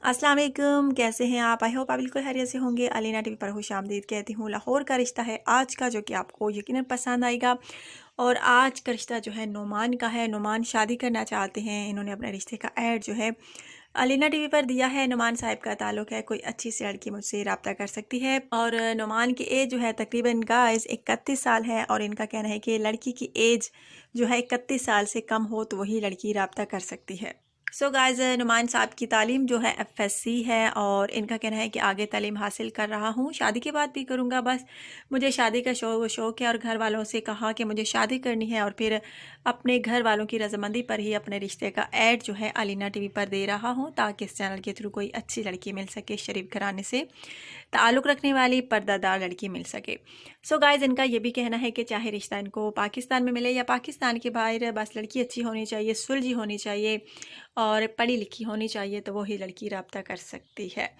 अस्सलाम वालेकुम, कैसे हैं आप? आई होप आप बिल्कुल खैरियत से होंगे। अलीना टीवी पर खुशामदीद कहती हूँ। लाहौर का रिश्ता है आज का, जो कि आपको यकीनन पसंद आएगा। और आज का रिश्ता जो है नुमान का है। नुमान शादी करना चाहते हैं। इन्होंने अपने रिश्ते का ऐड जो है अलीना टीवी पर दिया है। नुमान साहब का ताल्लुक है, कोई अच्छी सी लड़की मुझसे रब्ता कर सकती है। और नुमान की एज जो है तकरीबन गाइस 31 साल है। और इनका कहना है कि लड़की की एज जो है 31 साल से कम हो तो वही लड़की रब्ता कर सकती है। सो गाइज, नुमान साहब की तालीम जो है FSC है। और इनका कहना है कि आगे तालीम हासिल कर रहा हूँ, शादी के बाद भी करूँगा। बस मुझे शादी का शौक़ है और घर वालों से कहा कि मुझे शादी करनी है। और फिर अपने घर वालों की रजामंदी पर ही अपने रिश्ते का ऐड जो है अलीना टीवी पर दे रहा हूँ, ताकि इस चैनल के थ्रू कोई अच्छी लड़की मिल सके, शरीफ घराने से ताल्लुक़ रखने वाली पर्दादार लड़की मिल सके। सो गाइज, इनका ये भी कहना है कि चाहे रिश्ता इनको पाकिस्तान में मिले या पाकिस्तान के बाहर, बस लड़की अच्छी होनी चाहिए, सुलझी होनी चाहिए और पढ़ी लिखी होनी चाहिए, तो वही लड़की रब्ता कर सकती है।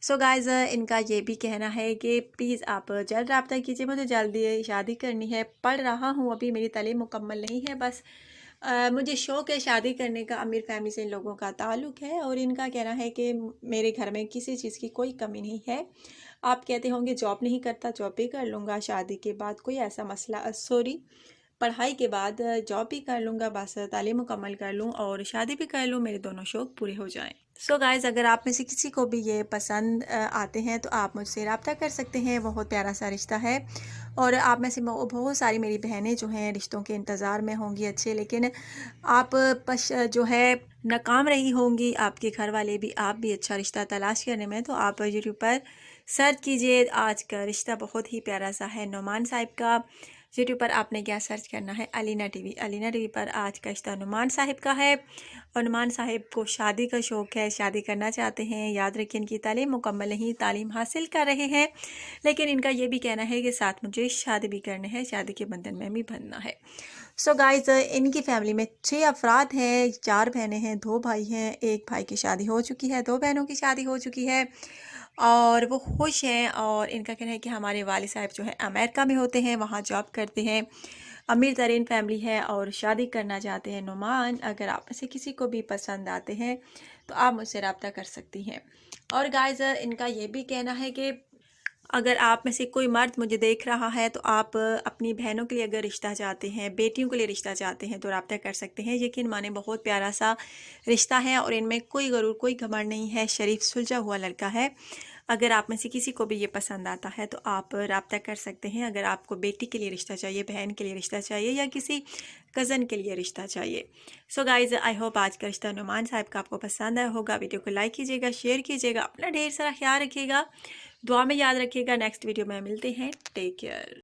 सो गाइज, इनका ये भी कहना है कि प्लीज़ आप जल्द रब्ता कीजिए, मुझे जल्दी शादी करनी है। पढ़ रहा हूँ, अभी मेरी तालीम मुकम्मल नहीं है। बस मुझे शौक़ है शादी करने का। अमीर फैमिली से इन लोगों का ताल्लुक़ है। और इनका कहना है कि मेरे घर में किसी चीज़ की कोई कमी नहीं है। आप कहते होंगे जॉब नहीं करता, जॉब भी कर लूँगा शादी के बाद, कोई ऐसा मसला सॉरी पढ़ाई के बाद जॉब भी कर लूँगा, बस तालीम मुकम्मल कर लूँ और शादी भी कर लूँ, मेरे दोनों शौक़ पूरे हो जाएं। सो गाइज़, अगर आप में से किसी को भी ये पसंद आते हैं तो आप मुझसे रब्ता कर सकते हैं। बहुत प्यारा सा रिश्ता है। और आप में से बहुत सारी मेरी बहनें जो हैं रिश्तों के इंतज़ार में होंगी अच्छे, लेकिन आप जो है नाकाम रही होंगी। आपके घर वाले भी, आप भी अच्छा रिश्ता तलाश करने में, तो आप यूट्यूब पर सर्च कीजिए। आज का रिश्ता बहुत ही प्यारा सा है नुमान साहब का। यूट्यूब पर आपने क्या सर्च करना है? अलीना टीवी। अलीना टीवी पर आज का रिश्ता नुमान साहिब का है। और नुमान साहिब को शादी का शौक़ है, शादी करना चाहते हैं। याद रखिए, इनकी तालीम मुकम्मल नहीं, तालीम हासिल कर रहे हैं, लेकिन इनका ये भी कहना है कि साथ मुझे शादी भी करना है, शादी के बंधन में भी बंधना है। सो गाइज, इनकी फैमिली में 6 अफराद हैं, 4 बहनें हैं, 2 भाई हैं। एक भाई की शादी हो चुकी है, 2 बहनों की शादी हो चुकी है और वो खुश हैं। और इनका कहना है कि हमारे वालिद साहब जो है अमेरिका में होते हैं, वहाँ जॉब करते हैं, अमीर तरीन फैमिली है और शादी करना चाहते हैं। नुमान, अगर आप में से किसी को भी पसंद आते हैं तो आप मुझसे रब्ता कर सकती हैं। और गाइज, इनका ये भी कहना है कि अगर आप में से कोई मर्द मुझे देख रहा है तो आप अपनी बहनों के लिए अगर रिश्ता चाहते हैं, बेटियों के लिए रिश्ता चाहते हैं, तो रब्ता कर सकते हैं। यकीन माने बहुत प्यारा सा रिश्ता है और इनमें कोई गरूर, कोई घमंड नहीं है, शरीफ सुलझा हुआ लड़का है। अगर आप में से किसी को भी ये पसंद आता है तो आप रब्ता कर सकते हैं। अगर आपको बेटी के लिए रिश्ता चाहिए, बहन के लिए रिश्ता चाहिए या किसी कज़न के लिए रिश्ता चाहिए। सो गाइज़, आई होप आज का रिश्ता नुमान साहब का आपको पसंद आया होगा। वीडियो को लाइक कीजिएगा, शेयर कीजिएगा, अपना ढेर सारा ख्याल रखिएगा, दुआ में याद रखिएगा। नेक्स्ट वीडियो में मिलते हैं। Take care.